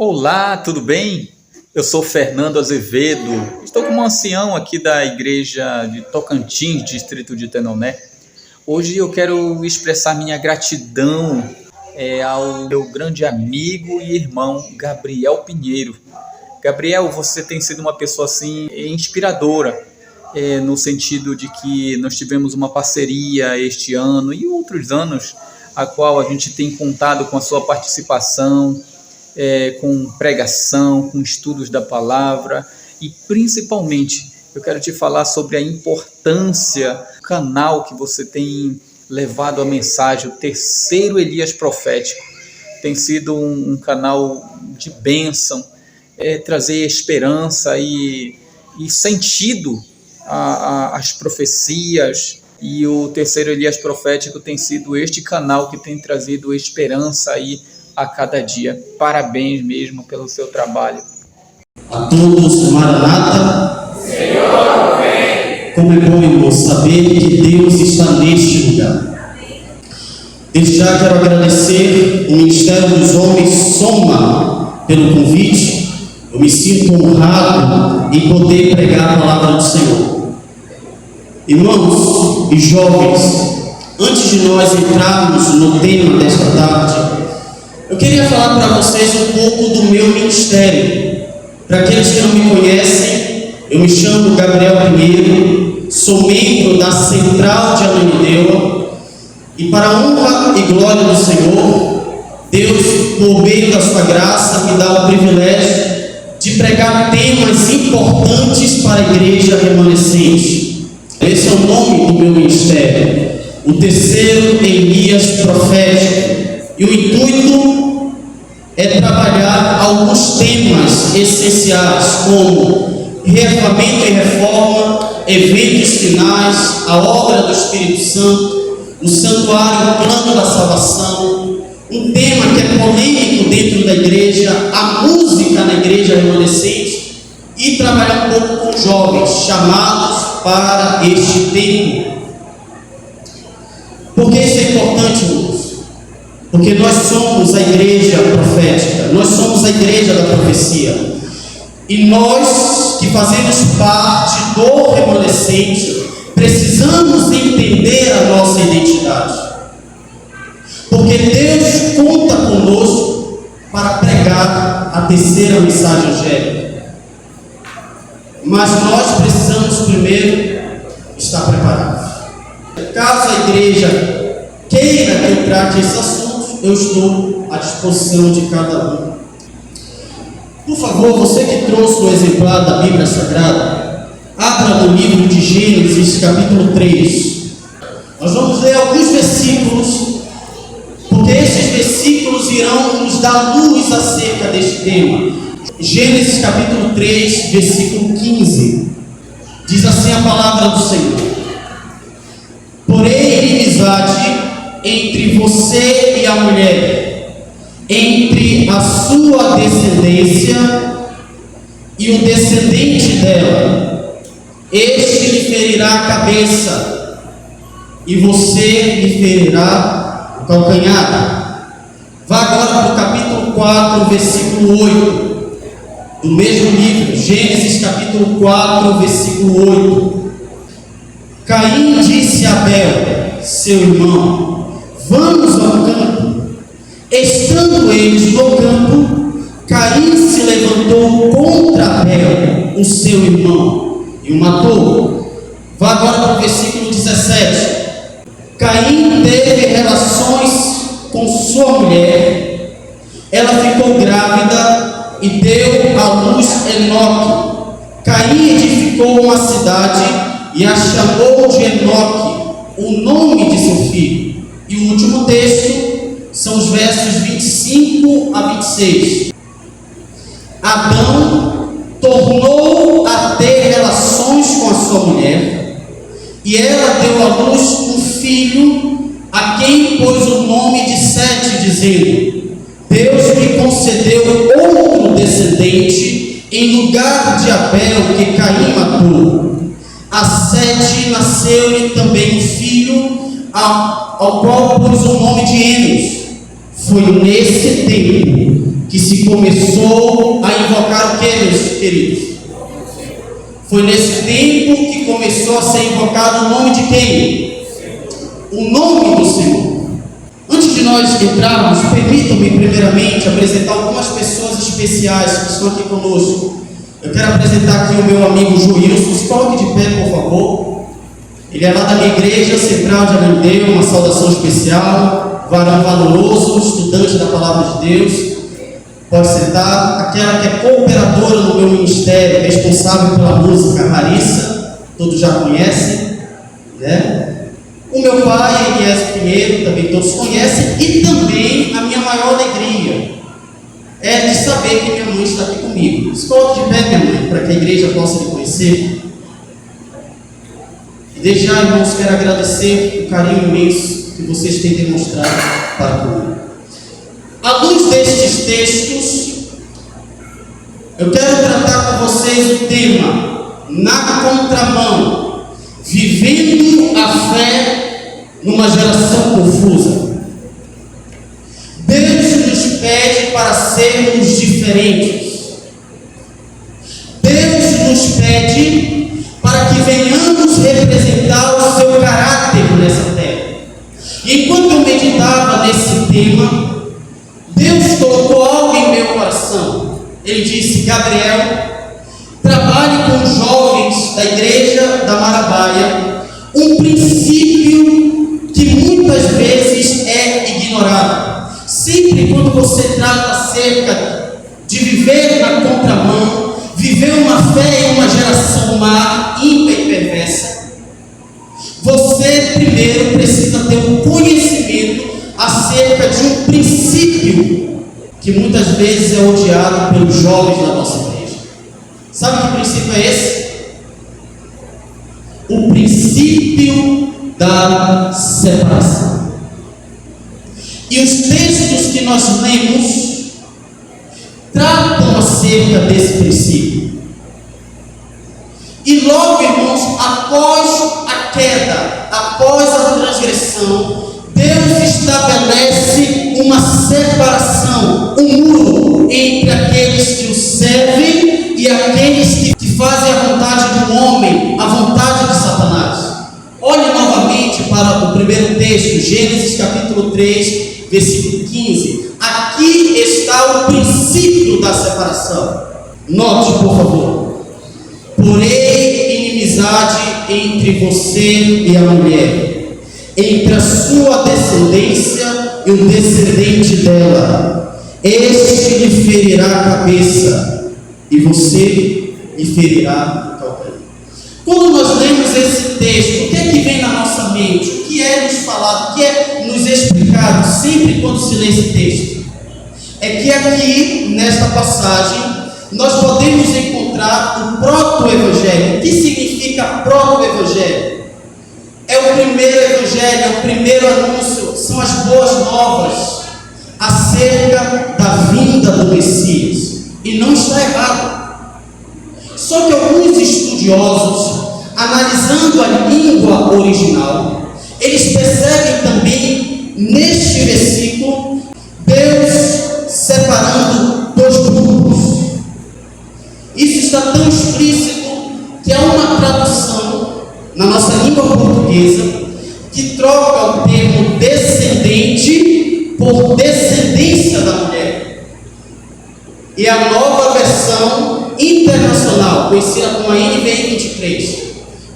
Olá, tudo bem? Eu sou Fernando Azevedo, estou como ancião aqui da igreja de Tocantins, distrito de Tenoné. Hoje eu quero expressar minha gratidão ao meu grande amigo e irmão Gabriel Pinheiro. Gabriel, você tem sido uma pessoa assim inspiradora, no sentido de que nós tivemos uma parceria este ano e outros anos, a qual a gente tem contado com a sua participação, com pregação, com estudos da palavra e principalmente eu quero te falar sobre a importância do canal que você tem levado a mensagem, o Terceiro Elias Profético. Tem sido um canal de bênção, trazer esperança e sentido às profecias, e o Terceiro Elias Profético tem sido este canal que tem trazido esperança aí a cada dia. Parabéns mesmo pelo seu trabalho. A todos, Maranata. Senhor, vem. Como é bom, irmão, saber que Deus está neste lugar. Desde já quero agradecer o Ministério dos Homens Soma pelo convite. Eu me sinto honrado em poder pregar a palavra do Senhor. Irmãos e jovens, antes de nós entrarmos no tema desta tarde, eu queria falar para vocês um pouco do meu ministério. Para aqueles que não me conhecem, eu me chamo Gabriel Pinheiro, sou membro da Central de Ananindeua, e para a honra e glória do Senhor, Deus, por meio da sua graça, me dá o privilégio de pregar temas importantes para a igreja remanescente. Esse é o nome do meu ministério, o Terceiro Elias Profético. E o intuito é trabalhar alguns temas essenciais, como reavivamento e reforma, eventos finais, a obra do Espírito Santo, o santuário, o plano da salvação, um tema que é polêmico dentro da igreja, a música na igreja remanescente, e trabalhar um pouco com jovens chamados para este tempo. Por que isso é importante, irmãos? Porque nós somos a igreja profética, nós somos a igreja da profecia. E nós que fazemos parte do remanescente, precisamos entender a nossa identidade. Porque Deus conta conosco para pregar a terceira mensagem angélica. Mas nós precisamos primeiro estar preparados. Caso a igreja queira que eu trate esse assunto, eu estou à disposição de cada um. Por favor, você que trouxe o exemplar da Bíblia Sagrada, abra no livro de Gênesis, capítulo 3. Nós vamos ler alguns versículos, porque esses versículos irão nos dar luz acerca deste tema. Gênesis, capítulo 3, versículo 15. Diz assim a palavra do Senhor: porém, inimizade entre você e a mulher, entre a sua descendência e o descendente dela. Este lhe ferirá a cabeça e você lhe ferirá o calcanhar. Vá agora para o capítulo 4, versículo 8 do mesmo livro, Gênesis capítulo 4, versículo 8. Caim disse a Abel, seu irmão: vamos ao campo. Estando eles no campo, Caim se levantou contra Abel, o seu irmão, e o matou. Vá agora para o versículo 17. Caim teve relações com sua mulher, ela ficou grávida e deu à luz Enoque. Caim edificou uma cidade e a chamou de Enoque, o nome de seu filho. E o último texto são os versos 25 a 26. Adão tornou a ter relações com a sua mulher, e ela deu à luz um filho, a quem pôs o nome de Sete, dizendo: Deus lhe concedeu outro descendente em lugar de Abel, que Caim matou. A Sete nasceu-lhe também um filho, ao qual pôs o nome de Enos. Foi nesse tempo que se começou a invocar o que, meus queridos? Foi nesse tempo que começou a ser invocado o nome de quem? O nome do Senhor. Antes de nós entrarmos, permitam-me primeiramente apresentar algumas pessoas especiais que estão aqui conosco. Eu quero apresentar aqui o meu amigo Joilson. Se coloque de pé, por favor. Ele é lá da minha igreja central de Anandeu, uma saudação especial. Varão valoroso, estudante da palavra de Deus. Pode sentar. Aquela que é cooperadora no meu ministério, responsável pela música, Marissa, todos já conhecem, né? O meu pai, Elias Pinheiro, também todos conhecem, e também a minha maior alegria é de saber que minha mãe está aqui comigo. Se coloque de pé, minha mãe, para que a igreja possa lhe conhecer. E desde já, irmãos, quero agradecer o carinho imenso que vocês têm demonstrado para comigo. À luz destes textos, eu quero tratar com vocês o tema na contramão, vivendo a fé numa geração confusa. Deus nos pede para sermos diferentes. Deus nos pede para que venhamos representar o seu caráter nessa terra. E enquanto eu meditava nesse tema, Deus colocou algo em meu coração. Ele disse: Gabriel, trabalhe com os jovens da igreja da Marabaia um princípio que muitas vezes é ignorado. Sempre quando você trata acerca de viver na contramão, viver uma fé em uma geração má, ímpia e perversa, você primeiro precisa ter um conhecimento acerca de um princípio que muitas vezes é odiado pelos jovens da nossa igreja. Sabe que princípio é esse? O princípio da separação. E os textos que nós lemos tratam acerca desse princípio. E logo, irmãos, após a queda, após a transgressão, Deus estabelece uma separação, um muro entre aqueles que o servem e aqueles que fazem a vontade do homem, a vontade de Satanás. Olhe novamente para o primeiro texto, Gênesis capítulo 3, versículo 15. Aqui está o princípio da separação. Note, por favor. Porém, inimizade entre você e a mulher, entre a sua descendência e o descendente dela. Este lhe ferirá a cabeça e você lhe ferirá o calcanhar. Quando nós lemos esse texto, o que é que vem na nossa mente? O que é nos falado? O que é nos explicado sempre quando se lê esse texto? É que aqui, nesta passagem, nós podemos encontrar o proto-evangelho. O que significa proto-evangelho? É o primeiro evangelho, é o primeiro anúncio, são as boas novas acerca da vinda do Messias. E não está errado. Só que alguns estudiosos, analisando a língua original, eles percebem também neste versículo Deus separando dois grupos. Isso está tão explícito que há uma tradução na nossa língua portuguesa que troca o termo descendente por descendência da mulher. E a nova versão internacional, conhecida como a NVI 23.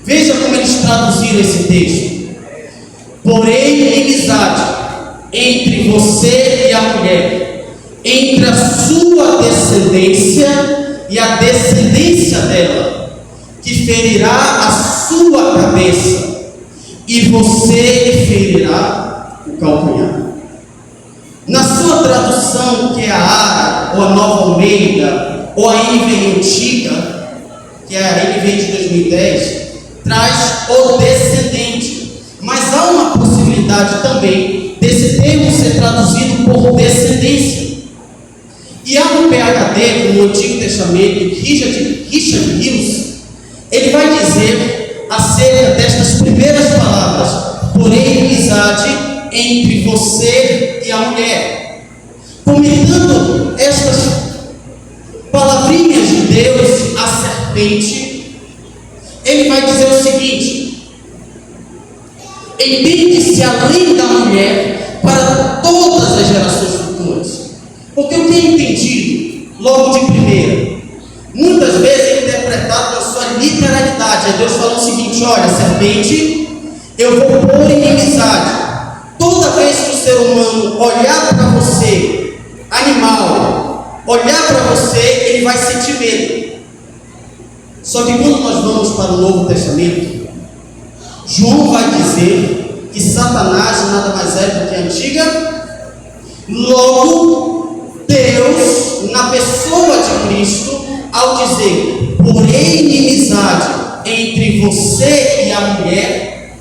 Veja como eles traduziram esse texto. Porém, inimizade entre você e a mulher, entre a sua descendência e a descendência dela, que ferirá a sua cabeça, e você lhe ferirá o calcanhar. Na sua tradução, que é a ARA, ou a Nova Almeida, ou a NVI antiga, que é a NVI de 2010, traz o descendente. Mas há uma possibilidade também desse termo ser traduzido por descendência. E há um PhD no Antigo Testamento, Richard Hughes, ele vai dizer acerca destas primeiras palavras: porém, inimizade entre você e a mulher. Comentando estas palavrinhas de Deus à serpente, ele vai dizer o seguinte: entende-se além da mulher para todas as gerações futuras. Porque eu tenho entendido, logo de primeira, muitas vezes é interpretado na sua literalidade. É Deus falando o seguinte: olha, serpente, eu vou pôr inimizade. Toda vez que o ser humano olhar para você, animal, olhar para você, ele vai sentir medo. Só que quando nós vamos para o Novo Testamento, João vai dizer que Satanás nada mais é do que a antiga. Logo, Deus, na pessoa de Cristo, ao dizer: porém inimizade entre você e a mulher,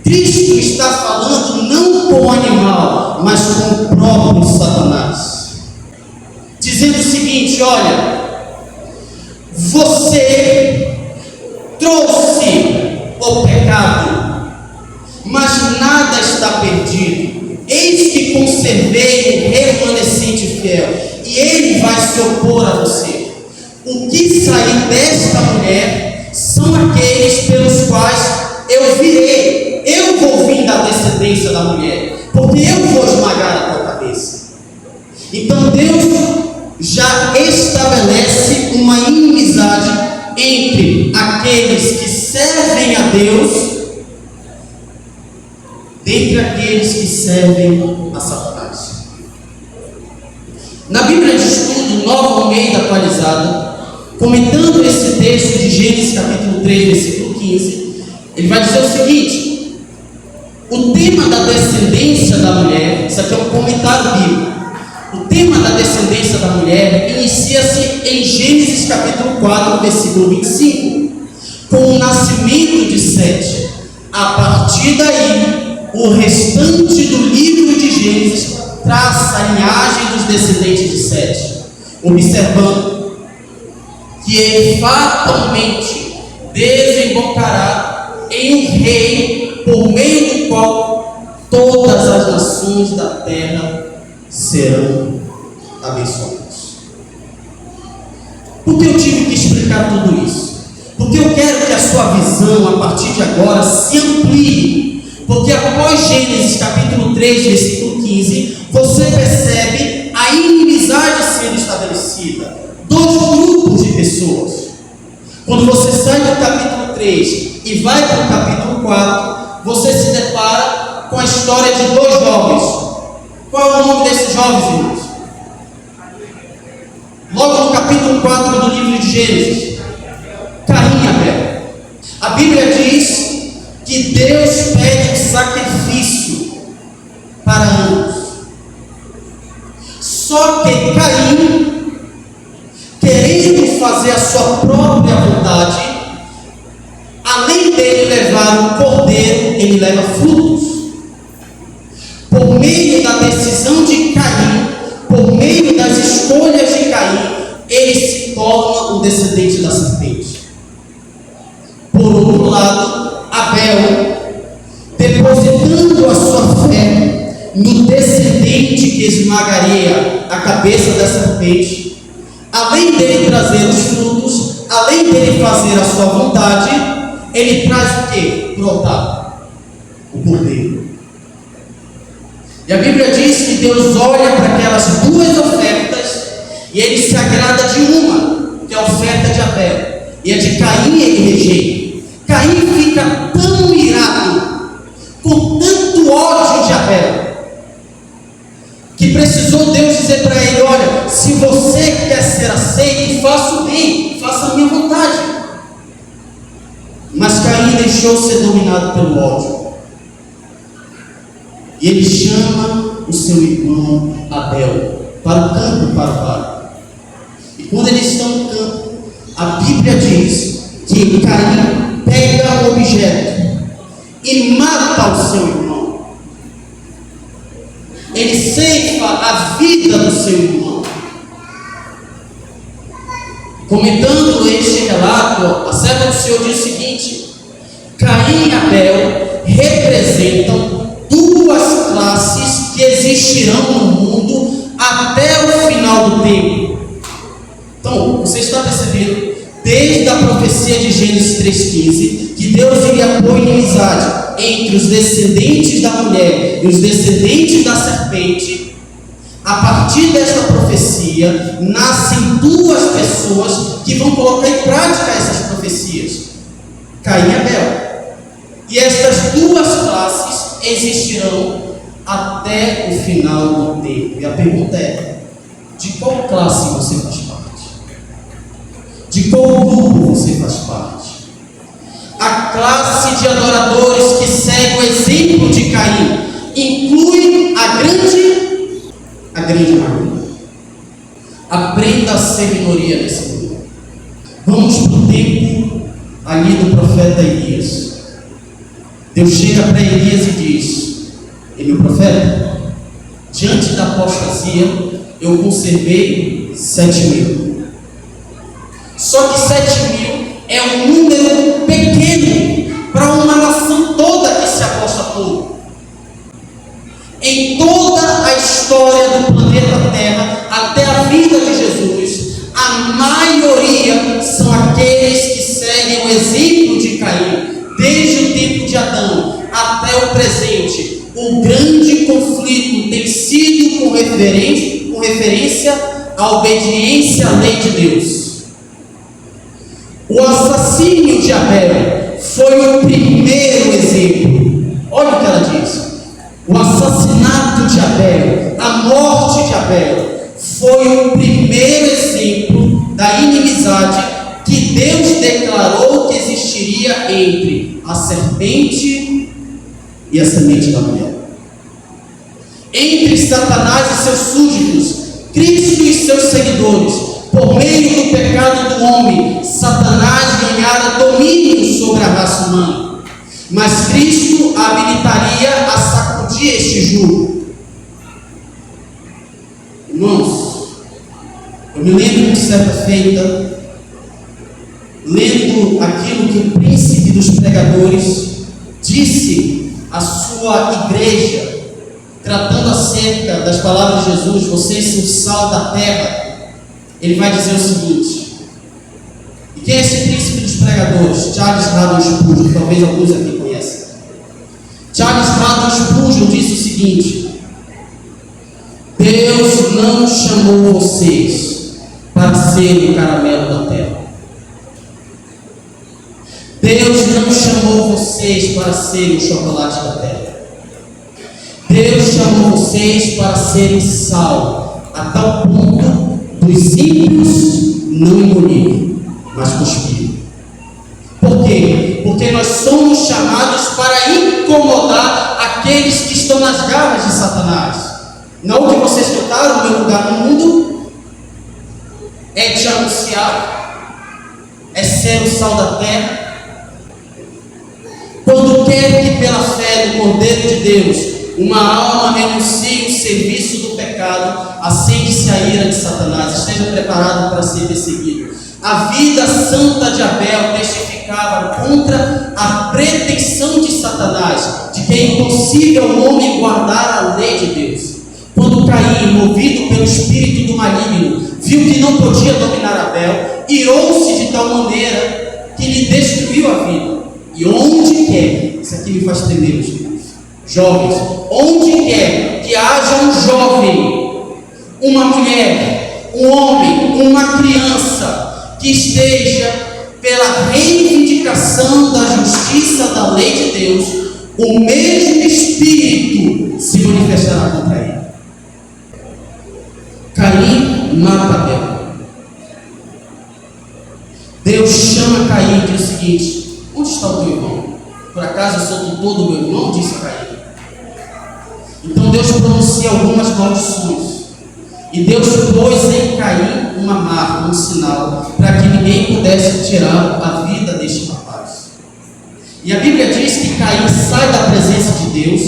Cristo está falando não com o animal, mas com o próprio Satanás, dizendo o seguinte: olha, você trouxe o pecado, mas nada está perdido. Eis que conservei o remanescente fiel, e ele vai se opor a você. O que sair desta mulher são aqueles pelos quais eu virei. Eu vou vir da descendência da mulher, porque eu vou esmagar a tua cabeça. Então Deus já estabelece uma inimizade entre aqueles que servem a Deus, dentre aqueles que servem a Satanás. Na Bíblia de Estudo, Nova Almeida Atualizada, comentando esse texto de Gênesis capítulo 3, versículo 15, ele vai dizer o seguinte: o tema da descendência da mulher, isso aqui é um comentário bíblico, o tema da descendência da mulher inicia-se em Gênesis capítulo 4, versículo 25, com o nascimento de Sete. A partir daí, o restante do livro de Gênesis traça a linhagem dos descendentes de Sete, observando que ele fatalmente desembocará em um rei por meio do qual todas as nações da terra serão abençoadas. Por que eu tive que explicar tudo isso? Porque eu quero que a sua visão, a partir de agora, se amplie. Porque após Gênesis capítulo 3, versículo 15, você percebe a inimizade sendo estabelecida. Dois grupos de pessoas. Quando você sai do capítulo 3 e vai para o capítulo 4, você se depara com a história de dois jovens. Qual é o nome desses jovens, irmãos? Logo no capítulo 4 do livro de Gênesis: Caim e Abel. A Bíblia diz que Deus pede sacrifício para ambos. Só que Caim, querendo fazer a sua própria vontade, além dele levar um cordeiro, ele leva frutos. Por meio da decisão de Caim, por meio das escolhas de Caim, ele se torna um descendente da serpente. Por outro lado, Abel, depositando a sua fé no descendente que esmagaria a cabeça da serpente, além dele trazer os frutos, além dele fazer a sua vontade, ele traz o que? Para o altar? O cordeiro. E a Bíblia diz que Deus olha para aquelas duas ofertas e ele se agrada de uma, que é a oferta de Abel, e a de Caim ele rejeita. Caim fica tão irado, com tanto ódio de Abel, que precisou Deus dizer para ele: olha, se você quer ser aceito, faça o bem, faça a minha vontade. Mas Caim deixou ser dominado pelo ódio. E ele chama o seu irmão Abel para o campo para o vale. E quando eles estão no campo, a Bíblia diz que Caim pega o objeto e mata o seu irmão. Ele ceifa a vida do seu irmão. Comentando este relato, a serva do Senhor diz o seguinte: Caim e Abel representam duas classes que existirão no mundo até o final do tempo. Então, você está percebendo, desde a profecia de Gênesis 3,15, que Deus iria pôr inimizade entre os descendentes da mulher e os descendentes da serpente. A partir desta profecia, nascem duas pessoas que vão colocar em prática essas profecias: Caim e Abel. E estas duas classes existirão até o final do tempo. E a pergunta é: de qual classe você faz parte? De qual grupo você faz parte? A classe de adoradores que segue o exemplo de Caim inclui a grande maioria. Aprenda a ser minoria nesse mundo. Vamos para o tempo ali do profeta Elias. Deus chega para Elias e diz: e meu profeta, diante da apostasia eu conservei 7.000. Só que 7.000 é um número pequeno para uma nação toda que se apostatou. Em toda a história do planeta Terra, até a vida de Jesus, a maioria são aqueles que seguem o exemplo de Caim, desde o tempo de Adão até o presente. O grande conflito tem sido com referência à obediência à lei de Deus. O assassínio de Abel foi o primeiro exemplo. Olha o que ela diz. O assassinato de Abel, a morte de Abel, foi o primeiro exemplo da inimizade que Deus declarou que existiria entre a serpente e a semente da mulher. Entre Satanás e seus súditos, Cristo e seus seguidores, por meio do pecado do homem, Satanás ganhara domínio sobre a raça humana. Mas Cristo habilitaria a sacudir este jugo. Irmãos, eu me lembro de certa feita, lendo aquilo que o príncipe dos pregadores disse à sua igreja, tratando acerca das palavras de Jesus: vocês são o sal da terra. Ele vai dizer o seguinte. E quem é esse príncipe dos pregadores? Charles Haddon Spurgeon, talvez alguns aqui conheçam. Charles Haddon Spurgeon disse o seguinte: Deus não chamou vocês para ser o caramelo da terra. Deus não chamou vocês para ser o chocolate da terra. Deus chamou vocês para serem sal, a tal ponto dos ímpios não engolirem, mas cuspirem. Por quê? Porque nós somos chamados para incomodar aqueles que estão nas garras de Satanás. Não o que vocês cantaram: o meu lugar no mundo é te anunciar, é ser o sal da terra. Quando quer que pela fé do Cordeiro de Deus uma alma renuncie o serviço do pecado, acende-se a ira de Satanás, esteja preparado para ser perseguido. A vida santa de Abel testificava contra a pretensão de Satanás, de que é impossível o homem guardar a lei de Deus. Quando Caim, movido pelo espírito do maligno, viu que não podia dominar Abel, irou-se de tal maneira que lhe destruiu a vida. E onde quer, isso aqui me faz tremer, os jovens, onde quer que haja um jovem, uma mulher, um homem, uma criança que esteja pela reivindicação da justiça da lei de Deus, o mesmo espírito se manifestará contra ele. Caim mata Abel. Deus chama Caim e diz o seguinte: onde está o teu irmão? Por acaso eu sou tutor do meu irmão? Disse Caim. Então Deus pronuncia algumas maldições. E Deus pôs em Caim uma marca, um sinal, para que ninguém pudesse tirar a vida deste rapaz. E a Bíblia diz que Caim sai da presença de Deus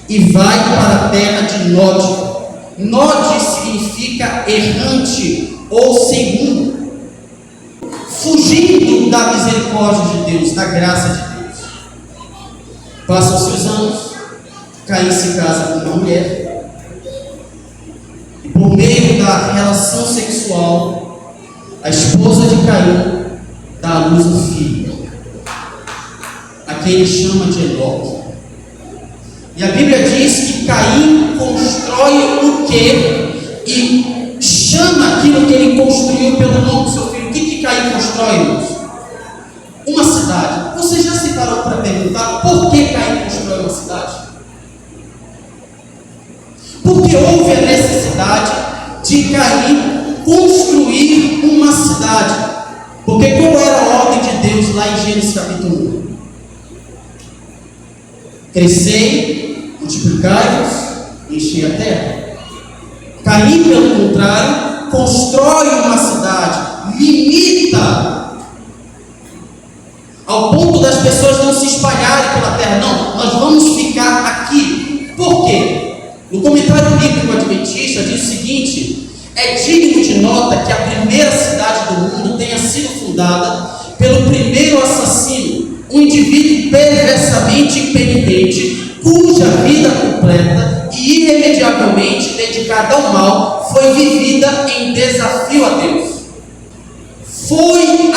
e vai para a terra de Nod. Nod significa errante ou sem rumo, fugindo da misericórdia de Deus, da graça de Deus. Passam-se os anos, Caim se casa com uma mulher, e por meio da relação sexual, a esposa de Caim dá à luz um filho, a quem ele chama de Enoque. E a Bíblia diz que Caim constrói o quê? E chama aquilo que ele construiu pelo nome do seu filho. O que Caim constrói, irmãos? Uma cidade. Você já se parou para perguntar por que Caim constrói uma cidade? Porque houve a necessidade de Caim construir uma cidade. Porque qual era a ordem de Deus lá em Gênesis capítulo 1? Crescei, multiplicai-vos, enchei a terra. Caim, pelo contrário, constrói uma cidade, limita, ao ponto das pessoas não se espalharem pela terra. Não, nós vamos ficar aqui. Por quê? No comentário bíblico adventista diz o seguinte: é digno de nota que a primeira cidade do mundo tenha sido fundada pelo primeiro assassino, um indivíduo perversamente impenitente, cuja vida completa e irremediavelmente dedicada ao mal foi vivida em desafio a Deus. Foi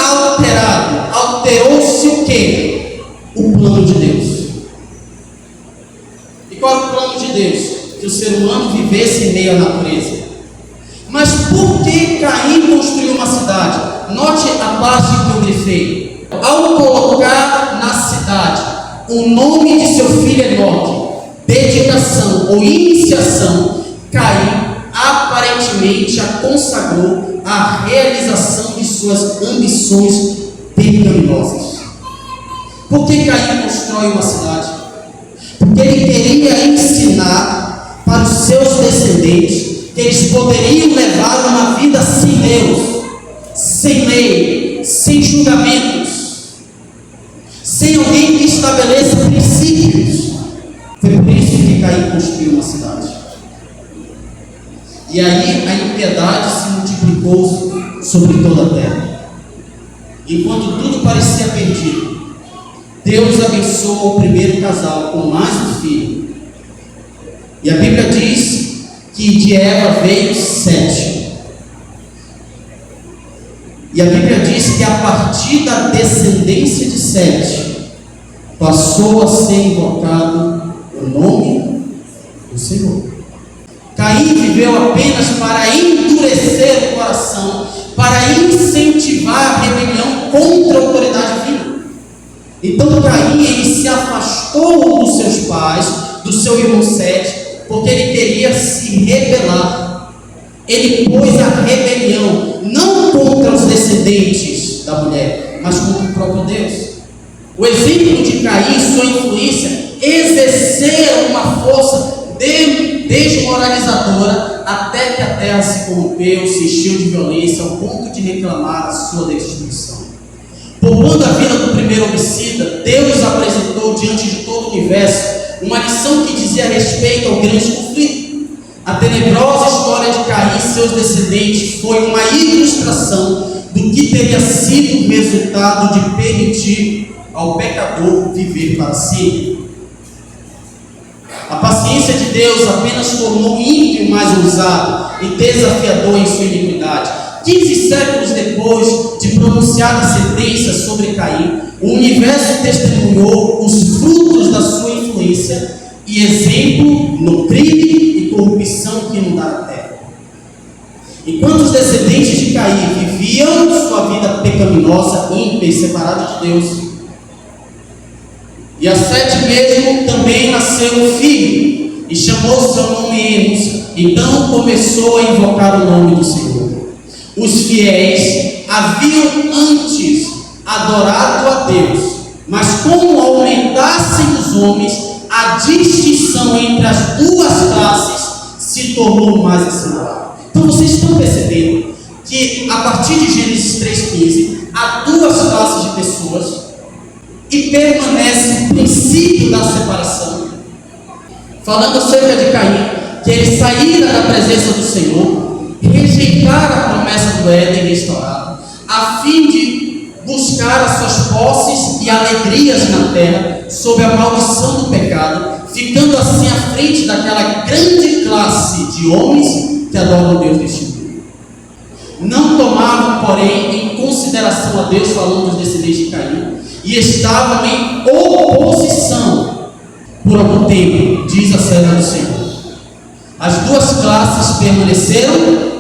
alterou-se o quê? O plano de Deus. E qual é o plano de Deus? Que o ser humano vivesse em meio à natureza. Mas por que Caim construiu uma cidade? Note a parte que eu grifei. Ao colocar na cidade o nome de seu filho Enoque, dedicação ou iniciação, Caim aparentemente a consagrou à realização de suas ambições pecaminosas. Por que Caim constrói uma cidade? Porque ele queria ensinar para os seus descendentes que eles poderiam levar uma vida sem Deus, sem lei, sem julgamentos, sem alguém que estabeleça princípios. Foi por isso que Caim construiu uma cidade. E aí a impiedade se multiplicou sobre toda a terra. Enquanto tudo parecia perdido, Deus abençoou o primeiro casal com mais um filho. E a Bíblia diz que de Eva veio Sete. E a Bíblia diz que a partir da descendência de Sete passou a ser invocado o nome do Senhor. Caim viveu apenas para endurecer o coração, para incentivar a rebelião contra a autoridade divina. Então Caim ele se afastou dos seus pais, do seu irmão Sete, porque ele queria se rebelar. Ele pôs a rebelião não contra os descendentes da mulher, mas contra o próprio Deus. O exemplo de Caim, sua influência, exercer uma força desmoralizadora até que a terra se corrompeu, se encheu de violência, ao ponto de reclamar a sua destruição. Poupando a vida do primeiro homicida, Deus apresentou diante de todo o universo uma lição que dizia respeito ao grande conflito. A tenebrosa história de Caim e seus descendentes foi uma ilustração do que teria sido o resultado de permitir ao pecador viver para si. A paciência de Deus apenas tornou o ímpio mais ousado e desafiador em sua iniquidade. 15 séculos depois de pronunciada a sentença sobre Caim, o universo testemunhou os frutos da sua influência e exemplo no crime e corrupção que inundaram a terra. Enquanto os descendentes de Caim viviam sua vida pecaminosa, ímpia e separada de Deus, e a Sete mesmo também nasceu um filho e chamou seu nome Enos. Então começou a invocar o nome do Senhor. Os fiéis haviam antes adorado a Deus, mas como aumentassem os homens, a distinção entre as duas classes se tornou mais acentuada. Então vocês estão percebendo que a partir de Gênesis 3,15 há duas classes de pessoas e permanece o princípio da separação. Falando acerca de Caim, que ele saíra da presença do Senhor, rejeitar a promessa do Éden restaurado, a fim de buscar as suas posses e alegrias na terra, sob a maldição do pecado, ficando assim à frente daquela grande classe de homens que adoram o Deus deste mundo. Não tomavam, porém, em consideração a Deus, falando dos descendentes de Caim, e estavam em oposição por algum tempo, diz a serva do Senhor. As duas classes permaneceram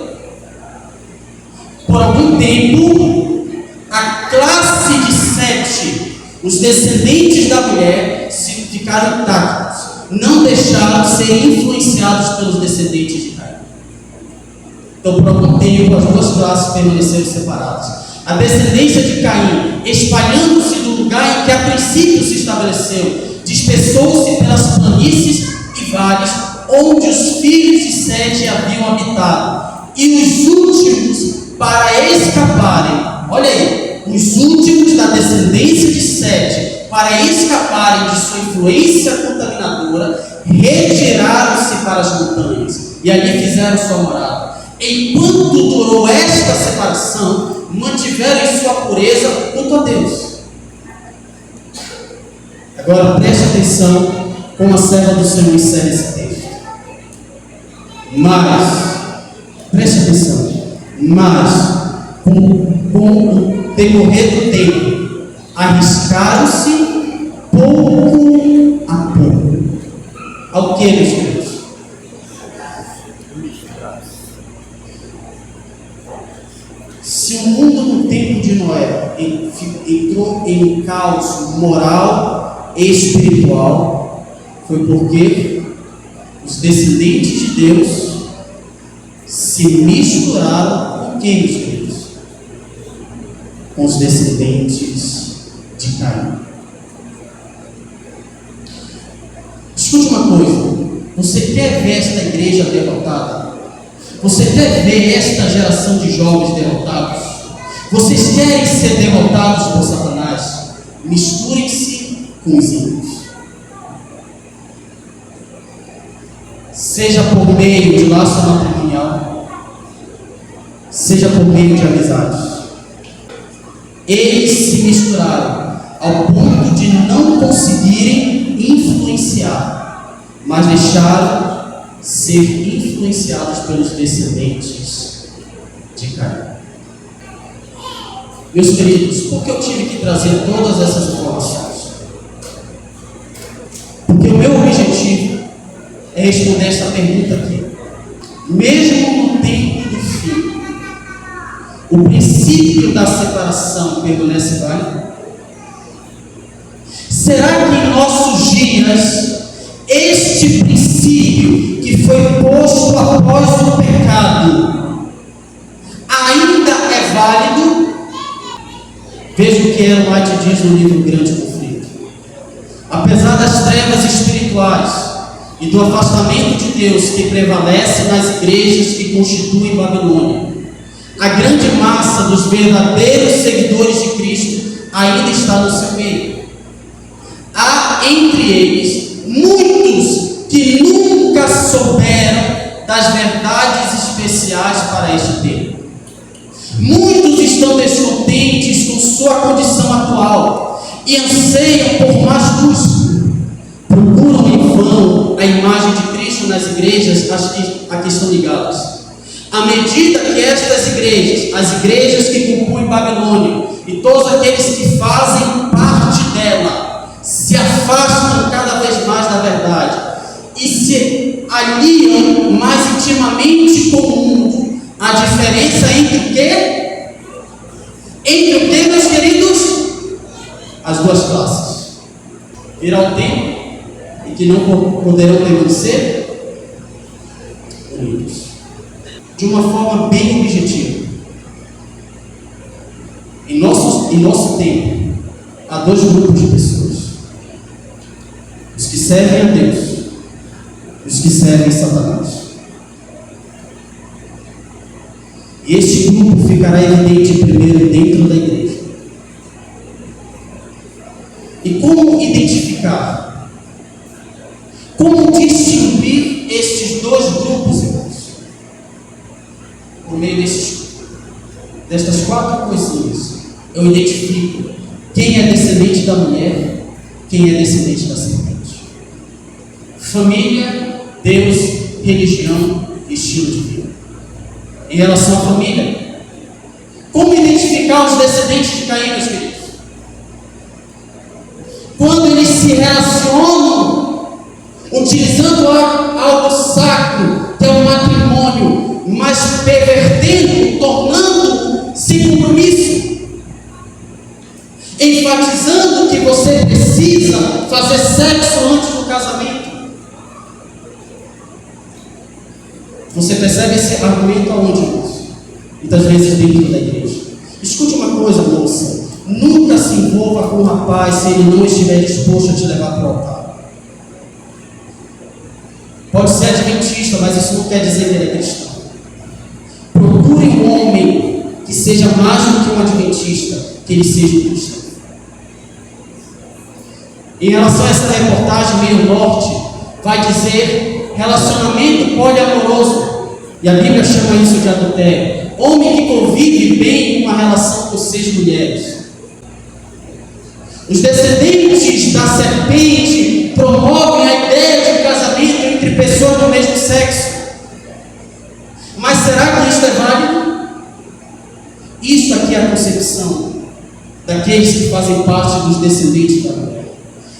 por algum tempo. A classe de Sete, os descendentes da mulher, ficaram intactos, não deixaram de ser influenciados pelos descendentes de Caim. Então, por algum tempo, as duas classes permaneceram separadas. A descendência de Caim, espalhando-se do lugar em que a princípio se estabeleceu, dispersou-se pelas planícies e vales, onde os filhos de Sete haviam habitado. E os últimos, para escaparem, olha aí, os últimos da descendência de Sete, para escaparem de sua influência contaminadora, retiraram-se para as montanhas e ali fizeram sua morada. Enquanto durou esta separação, mantiveram em sua pureza junto a Deus. Agora preste atenção como a serva do Senhor encerra esse texto. Mas, preste atenção, com o decorrer do tempo, arriscaram-se pouco a pouco. Ao que, meus queridos? Se o mundo no tempo de Noé entrou em um caos moral e espiritual, foi porque os descendentes de Deus se misturaram com quem, meus queridos? Com os descendentes de Caim. Escute uma coisa: você quer ver esta igreja derrotada? Você quer ver esta geração de jovens derrotados? Vocês querem ser derrotados por Satanás? Misturem-se com os ímpios. Seja por meio de laço matrimonial, seja por meio de amizades. Eles se misturaram ao ponto de não conseguirem influenciar, mas deixaram ser influenciados pelos descendentes de Caim. Meus queridos, por que eu tive que trazer todas essas informações? Porque o meu objetivo é responder essa pergunta aqui. Mesmo no tempo do fim, o princípio da separação permanece válido? Será que em nossos dias este princípio que foi posto após o pecado ainda é válido? Veja o que Ellen White diz no livro Grande Conflito. Apesar das trevas espirituais e do afastamento de Deus que prevalece nas igrejas que constituem Babilônia, a grande massa dos verdadeiros seguidores de Cristo ainda está no seu meio. Há entre eles muitos que nunca souberam das verdades especiais para este tempo. Muitos estão descontentes com sua condição atual e anseiam por mais luz. Procuram em vão a imagem de Cristo nas igrejas a que estão ligadas. À medida que estas igrejas, as igrejas que compõem Babilônia e todos aqueles que fazem parte dela, se afastam cada vez mais da verdade e se aliam mais intimamente com o mundo, a diferença entre o quê? Entre o quê, meus queridos? As duas classes. Virá um tempo em que não poderão permanecer unidos. De uma forma bem objetiva. Em nosso tempo, há dois grupos de pessoas: os que servem a Deus e os que servem a Satanás. E este grupo ficará evidente primeiro dentro da igreja. E como identificar? Como distinguir estes dois grupos, irmãos? Por meio destas quatro coisinhas, eu identifico quem é descendente da mulher, quem é descendente da serpente. Família, Deus, religião e estilo de vida. em relação à família. Como identificar os descendentes de Caim, meus queridos? Quando eles se relacionam utilizando algo sacro, que é o matrimônio, mas pervertendo, tornando sem compromisso, enfatizando que você precisa fazer sexo antes do casamento. Você percebe esse argumento aonde, irmãos? Muitas vezes dentro da igreja. Escute uma coisa, moça: nunca se envolva com um rapaz se ele não estiver disposto a te levar para o altar. Pode ser adventista, mas isso não quer dizer que ele é cristão. Procure um homem que seja mais do que um adventista, que ele seja um cristão. Em relação a essa reportagem, Meio Norte vai dizer relacionamento poliamoroso, e a Bíblia chama isso de adultério. Homem que convive bem em uma relação com 6 mulheres. Os descendentes da serpente promovem a ideia de casamento entre pessoas do mesmo sexo. Mas será que isso é válido? Isso aqui é a concepção daqueles que fazem parte dos descendentes da mulher.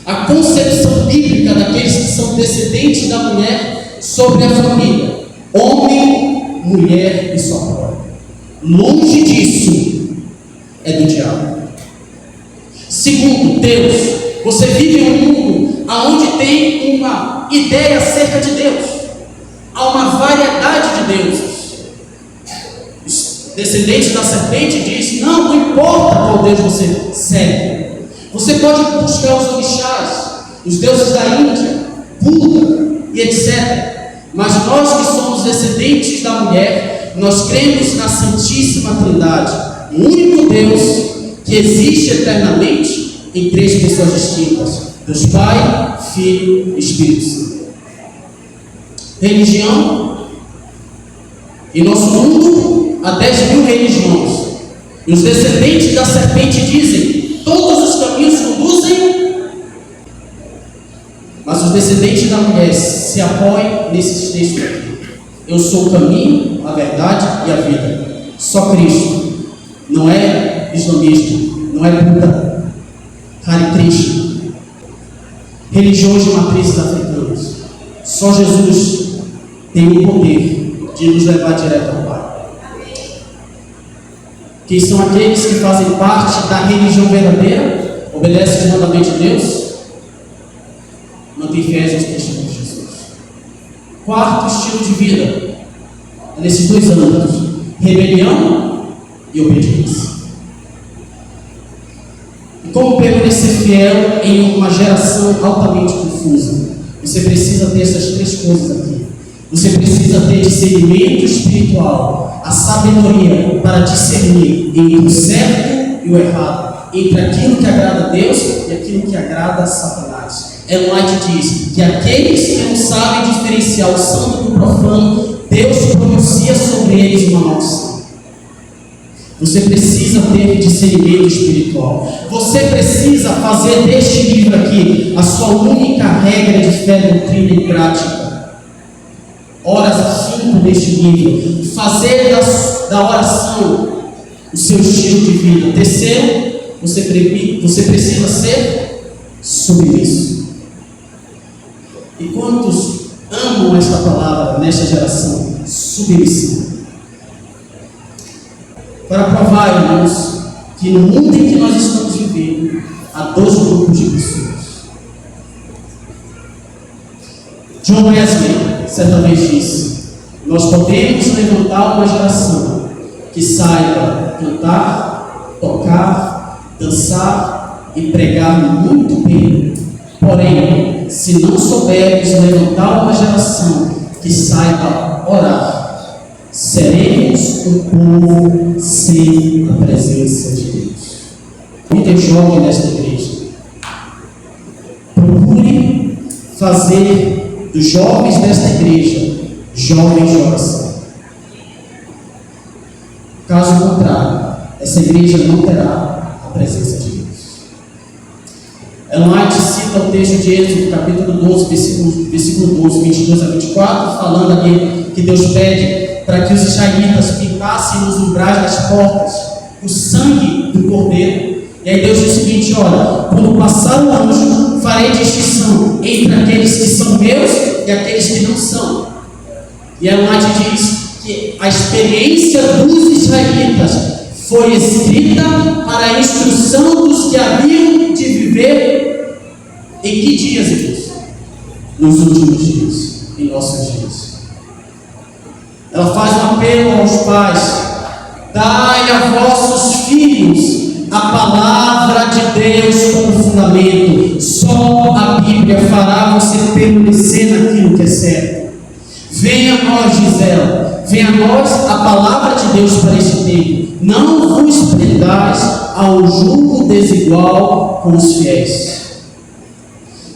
A concepção bíblica daqueles que são descendentes da mulher sobre a família: homem, mulher e sua prole. Longe disso é do diabo. Segundo, Deus. Você vive em um mundo onde tem uma ideia acerca de Deus. Há uma variedade de deuses. Os descendentes da serpente dizem: não importa qual Deus você segue. Você pode buscar os orixás, os deuses da Índia, Buda e etc. Mas nós que somos descendentes da mulher, nós cremos na Santíssima Trindade, o único Deus que existe eternamente em 3 pessoas distintas: Deus Pai, Filho e Espírito Santo. Religião. Em nosso mundo há 10.000 religiões. E os descendentes da serpente dizem: todos os caminhos conduzem. Mas os descendentes da mulher se apoiam nesses textos aqui: eu sou o caminho, a verdade e a vida. Só Cristo. Não é islamismo, não é Buda, Hare Krishna, religiões de matrizes africanas. Só Jesus tem o poder de nos levar direto ao Pai. Quem são aqueles que fazem parte da religião verdadeira, obedecem os mandamentos de Deus, mantém fiéis aos testemunhos de Jesus. Quarto estilo de vida, nesses 2 âmbitos: rebelião e obediência. E como permanecer fiel em uma geração altamente confusa? Você precisa ter essas 3 coisas aqui. Você precisa ter discernimento espiritual, a sabedoria para discernir entre o certo e o errado, entre aquilo que agrada a Deus e aquilo que agrada a Satanás. Ellen White diz que aqueles que não sabem diferenciar o santo do profano, Deus pronuncia sobre eles uma maldição. Você precisa ter discernimento espiritual. Você precisa fazer deste livro aqui a sua única regra de fé, doutrina e prática. Horas afinco deste livro. Fazer da oração o seu estilo de vida. Terceiro, você precisa ser submisso. E quantos amam esta palavra nesta geração? Submissão. Para provar, irmãos, que no mundo em que nós estamos vivendo, há 2 grupos de pessoas. John Wesley certa vez disse: nós podemos levantar uma geração que saiba cantar, tocar, dançar e pregar muito bem. Porém, se não soubermos levantar uma geração que saiba orar, seremos um povo sem a presença de Deus. Muitos jovens nesta igreja, procure fazer dos jovens desta igreja jovens de oração. Caso contrário, essa igreja não terá a presença de Deus. Ellen White cita o texto de Êxodo, capítulo 12, versículo 12, 22 a 24, falando ali que Deus pede para que os israelitas pintassem nos umbrais das portas o sangue do cordeiro. E aí Deus diz o seguinte: olha, quando passar o anjo, farei distinção entre aqueles que são meus e aqueles que não são. E Ellen White diz que a experiência dos israelitas foi escrita para a instrução dos que haviam de viver em que dias, irmãos? Nos últimos dias, em nossos dias. Ela faz um apelo aos pais: dai a vossos filhos a palavra de Deus como fundamento. Só a Bíblia fará você permanecer naquilo que é certo. Venha a nós, diz ela, venha a nós a palavra de Deus para este tempo. Não vos prendais ao jugo desigual com os fiéis.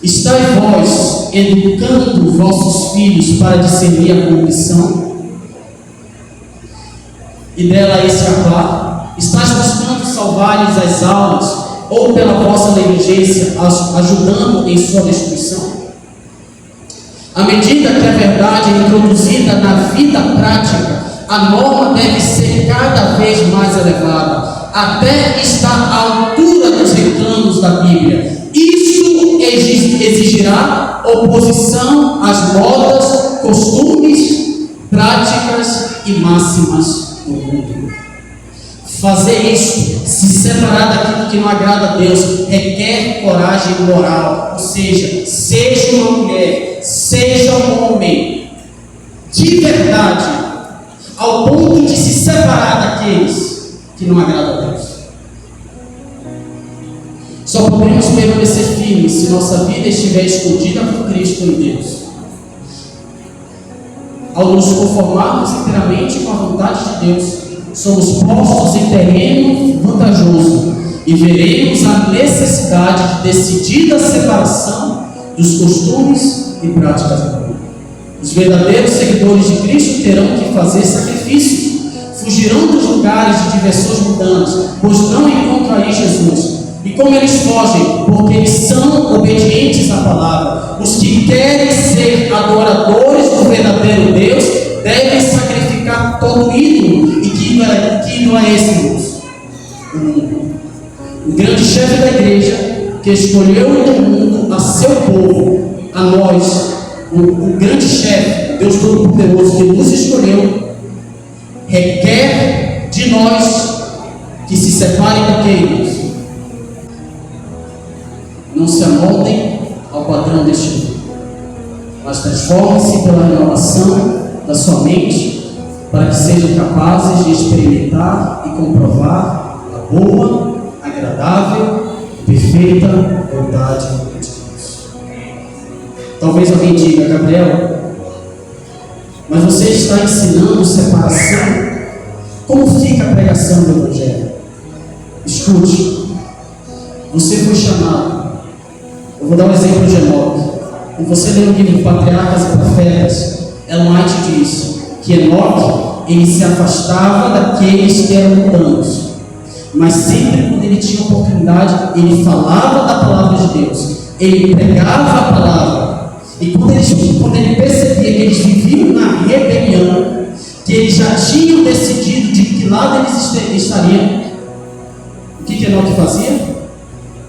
Estai vós educando vossos filhos para discernir a corrupção, e dela escapar. Estás buscando salvar-lhes as almas, ou pela vossa negligência, ajudando em sua destruição? À medida que a verdade é introduzida na vida prática, a norma deve ser cada vez mais elevada, até estar à altura dos reclamos da Bíblia. Isso exigirá oposição às modas, costumes, práticas e máximas do mundo. Fazer isso, se separar daquilo que não agrada a Deus, requer coragem moral. Ou seja uma mulher, seja um homem de verdade, ao ponto de se separar daqueles que não agradam a Deus. Só podemos permanecer firmes se nossa vida estiver escondida por Cristo em Deus. Ao nos conformarmos inteiramente com a vontade de Deus, somos postos em terreno vantajoso e veremos a necessidade de decidida separação dos costumes e práticas do mundo. Os verdadeiros seguidores de Cristo terão que fazer sacrifícios, fugirão dos lugares de diversões mundanas, pois não encontram aí Jesus. E como eles fogem? Porque eles são obedientes à palavra. Os que querem ser adoradores do verdadeiro Deus devem sacrificar todo ídolo. E que ídolo é esse, irmãos? O mundo. O grande chefe da igreja, que escolheu o mundo a seu povo, a nós, o grande chefe, Deus Todo-Poderoso, que nos escolheu, requer de nós que se separem daqueles. Não se amoldem ao padrão deste mundo, mas transformem-se pela renovação da sua mente, para que sejam capazes de experimentar e comprovar a boa, agradável, perfeita vontade de Deus. Talvez alguém diga: Gabriel, mas você está ensinando separação? Como fica a pregação do Evangelho? Escute, você foi chamado. Eu vou dar um exemplo de Enoque. Quando você lê o livro Patriarcas e Profetas, Ellen White diz que Enoque, ele se afastava daqueles que eram mundanos, mas sempre quando ele tinha oportunidade, ele falava da palavra de Deus, ele pregava a palavra. E quando ele percebia que eles viviam na rebelião, que eles já tinham decidido de que lado eles estariam, o que Enoque fazia?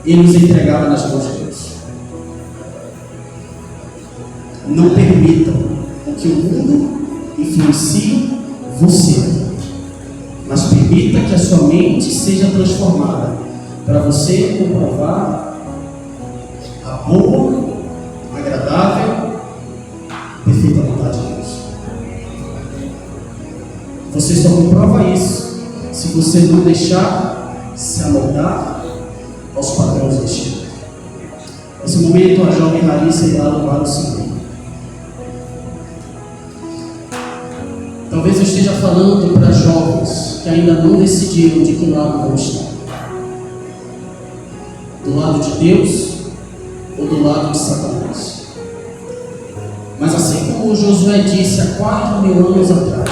Ele os entregava nas mãos de Deus. Não permitam que o mundo influencie você, mas permita que a sua mente seja transformada para você comprovar a boa, agradável, perfeita vontade de Deus. Você só comprova isso se você não deixar se amoldar aos padrões deste mundo. Nesse momento, a jovem Larissa irá louvar o Senhor. Talvez eu esteja falando para jovens que ainda não decidiram de que lado vão estar: do lado de Deus ou do lado de Satanás. Mas assim como Josué disse há 4.000 anos atrás,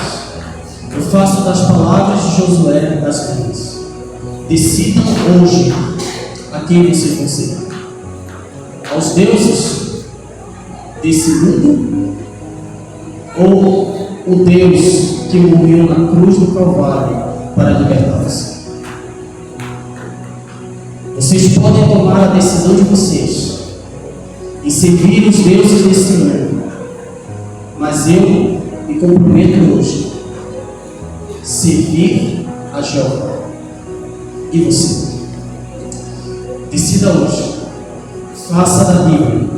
eu faço das palavras de Josué das minhas. Decidam hoje a quem vocês vão servir: aos deuses desse mundo ou o Deus que morreu na cruz do Calvário para libertar você. Vocês podem tomar a decisão de vocês em servir os deuses desse mundo, mas eu me comprometo hoje a servir a Jeová. E você? Decida hoje. Faça da Bíblia,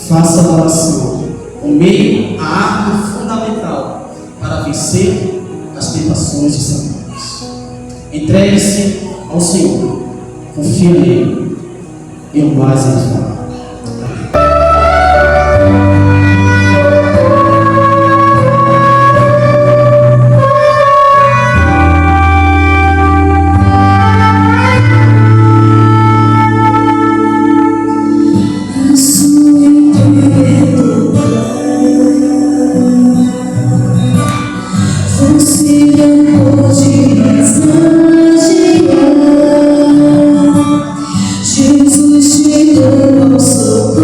faça da oração o meio, a arma fundamental para vencer as tentações de Satanás. Entregue-se ao Senhor, confia nele e o mais ele fará. Jesus te deu ao seu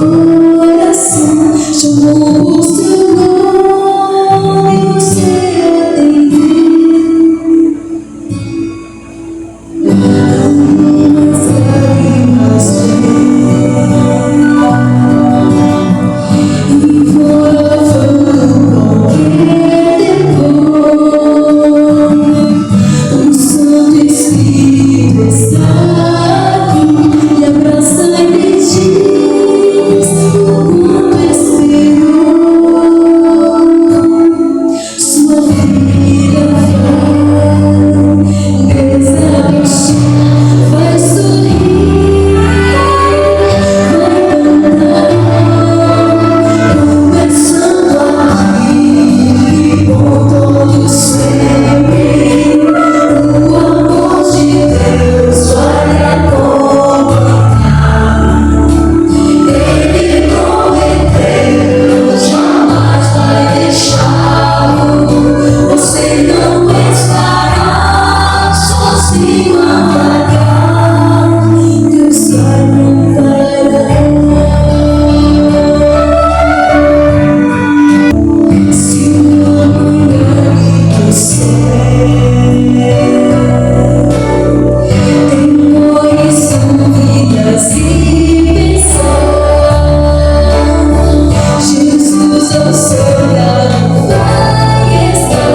coração, chamou o seu nome e você atendeu. Lágrimas, lágrimas e foi lavando qualquer depois. O Santo Espírito está aqui e abraça e te diz o quanto esperou. Sua vida vai desabrochar, vai sorrir, vai cantar, começando aqui por todo sempre. O amor de Deus vai acompanhar. Ele prometeu, jamais vai deixá-lo. Você não estará sozinho a vagar. Deus vai preparar. Se o lugar que temores, dúvidas e pensar, Jesus ao seu lado vai estar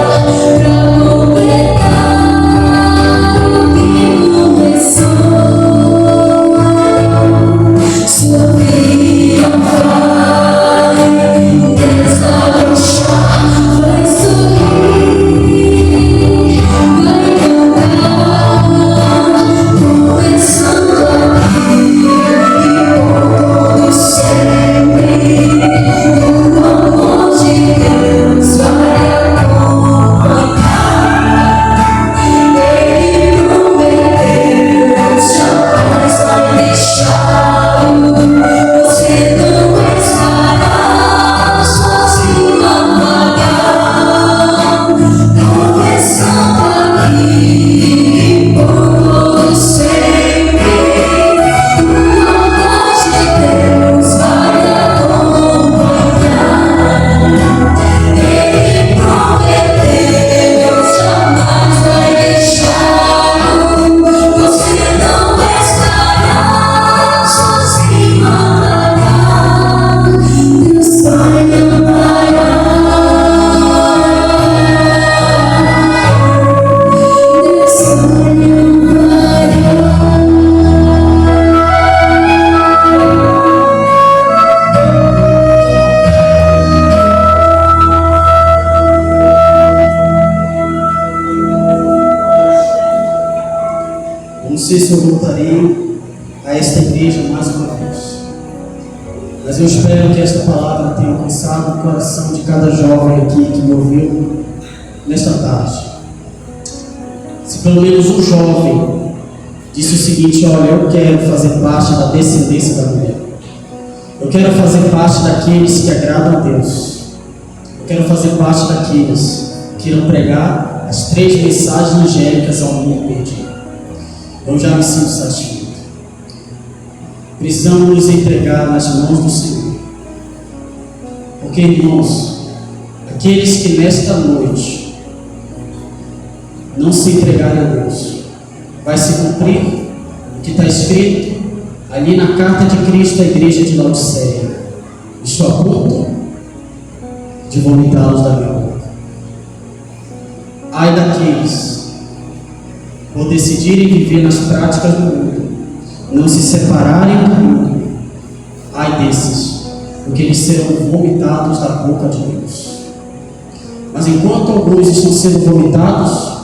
pra completar o que começou. Sua vida vai desabrochar, vai sorrir, vai cantar, começando aqui por todo sempre. O amor de Deus vai acompanhar. Ele prometeu, jamais vai deixá-lo. Você não estará sozinho a vagar. Começando aqui por todo sempre. O amor de Deus vai acompanhar. Ele prometeu, jamais vai deixá-lo. Você não estará sozinho a vagar. Deus vai amparar. Deus vai amparar. Eu não sei se eu voltarei a esta igreja mais uma vez, mas eu espero que esta palavra tenha alcançado o coração de cada jovem aqui que me ouviu nesta tarde. Se pelo menos um jovem disse o seguinte: olha, eu quero fazer parte da descendência da mulher, eu quero fazer parte daqueles que agradam a Deus, eu quero fazer parte daqueles que irão pregar as 3 mensagens angélicas ao mundo perdido. Eu já me sinto satisfeito. Precisamos nos entregar nas mãos do Senhor, porque, irmãos, aqueles que nesta noite não se entregarem a Deus, vai se cumprir o que está escrito ali na carta de Cristo à igreja de Laodiceia: estou a ponto de vomitá-los da minha boca. Ai daqueles por decidirem viver nas práticas do mundo, não se separarem do mundo. Ai desses, porque eles serão vomitados da boca de Deus. Mas enquanto alguns estão sendo vomitados,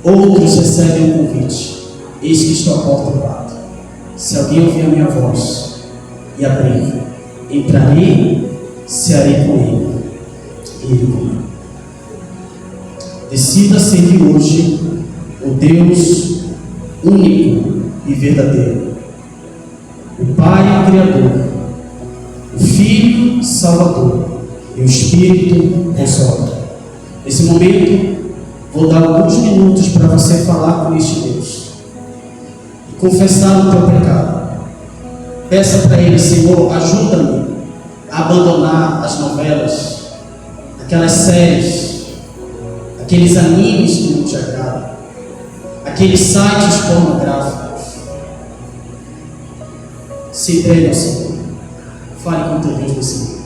outros recebem um convite: eis que estou à porta e bato. Se alguém ouvir a minha voz e abrir, entrarei, cearei com ele e ele comigo. Decida servir hoje o Deus único e verdadeiro, o Pai Criador, o Filho Salvador e o Espírito Consolador. Nesse momento, vou dar alguns minutos para você falar com este Deus e confessar o teu pecado. Peça para Ele: Senhor, ajuda-me a abandonar as novelas, aquelas séries, aqueles animes que não te agradam, aqueles sites pornográficos. Se entregue ao Senhor. Fale com teu Deus nesse momento.